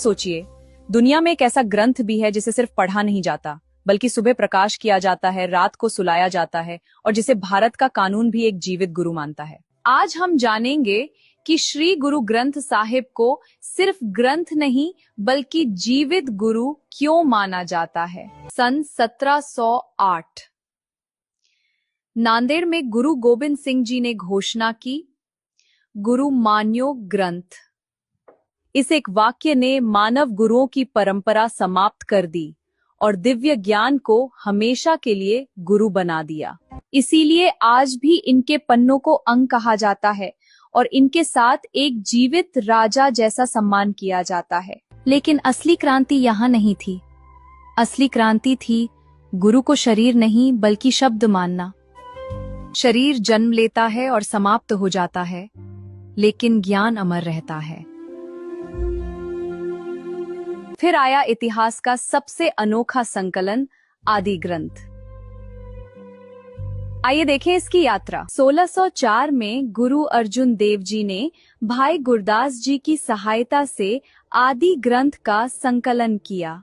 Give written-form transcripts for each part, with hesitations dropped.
सोचिए, दुनिया में एक ऐसा ग्रंथ भी है जिसे सिर्फ पढ़ा नहीं जाता, बल्कि सुबह प्रकाश किया जाता है, रात को सुलाया जाता है और जिसे भारत का कानून भी एक जीवित गुरु मानता है। आज हम जानेंगे कि श्री गुरु ग्रंथ साहिब को सिर्फ ग्रंथ नहीं बल्कि जीवित गुरु क्यों माना जाता है। सन 1708 नांदेड़ में गुरु गोबिंद सिंह जी ने घोषणा की, गुरु मान्यो ग्रंथ। इस एक वाक्य ने मानव गुरुओं की परंपरा समाप्त कर दी और दिव्य ज्ञान को हमेशा के लिए गुरु बना दिया। इसीलिए आज भी इनके पन्नों को अंग कहा जाता है और इनके साथ एक जीवित राजा जैसा सम्मान किया जाता है। लेकिन असली क्रांति यहाँ नहीं थी। असली क्रांति थी गुरु को शरीर नहीं बल्कि शब्द मानना। शरीर जन्म लेता है और समाप्त हो जाता है, लेकिन ज्ञान अमर रहता है। फिर आया इतिहास का सबसे अनोखा संकलन, आदि ग्रंथ। आइए देखें इसकी यात्रा। 1604 में गुरु अर्जुन देव जी ने भाई गुरदास जी की सहायता से आदि ग्रंथ का संकलन किया।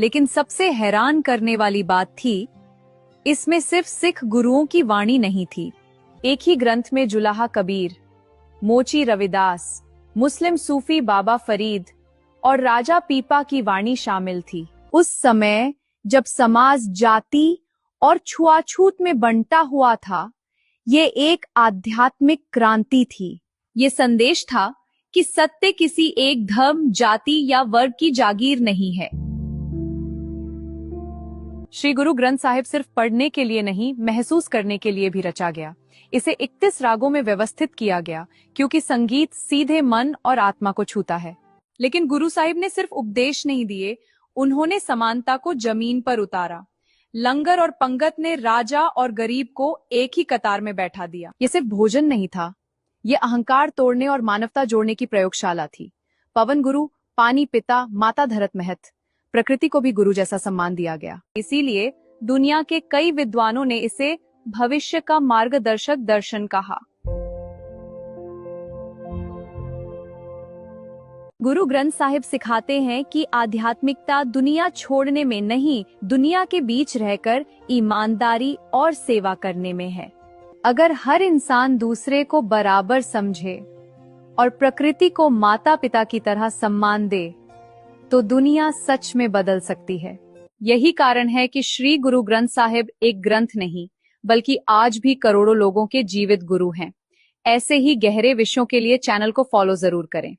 लेकिन सबसे हैरान करने वाली बात थी, इसमें सिर्फ सिख गुरुओं की वाणी नहीं थी। एक ही ग्रंथ में जुलाहा कबीर, मोची रविदास, मुस्लिम सूफी बाबा फरीद और राजा पीपा की वाणी शामिल थी। उस समय जब समाज जाति और छुआछूत में बंटा हुआ था, ये एक आध्यात्मिक क्रांति थी। ये संदेश था कि सत्य किसी एक धर्म, जाति या वर्ग की जागीर नहीं है। श्री गुरु ग्रंथ साहिब सिर्फ पढ़ने के लिए नहीं, महसूस करने के लिए भी रचा गया। इसे 31 रागों में व्यवस्थित किया गया, क्योंकि संगीत सीधे मन और आत्मा को छूता है। लेकिन गुरु साहिब ने सिर्फ उपदेश नहीं दिए, उन्होंने समानता को जमीन पर उतारा। लंगर और पंगत ने राजा और गरीब को एक ही कतार में बैठा दिया। ये सिर्फ भोजन नहीं था, ये अहंकार तोड़ने और मानवता जोड़ने की प्रयोगशाला थी। पवन गुरु, पानी पिता, माता धरत महत, प्रकृति को भी गुरु जैसा सम्मान दिया गया। इसीलिए दुनिया के कई विद्वानों ने इसे भविष्य का मार्गदर्शक दर्शन कहा। गुरु ग्रंथ साहिब सिखाते हैं कि आध्यात्मिकता दुनिया छोड़ने में नहीं, दुनिया के बीच रहकर ईमानदारी और सेवा करने में है। अगर हर इंसान दूसरे को बराबर समझे और प्रकृति को माता पिता की तरह सम्मान दे, तो दुनिया सच में बदल सकती है। यही कारण है कि श्री गुरु ग्रंथ साहिब एक ग्रंथ नहीं, बल्कि आज भी करोड़ों लोगों के जीवित गुरु हैं। ऐसे ही गहरे विषयों के लिए चैनल को फॉलो जरूर करें।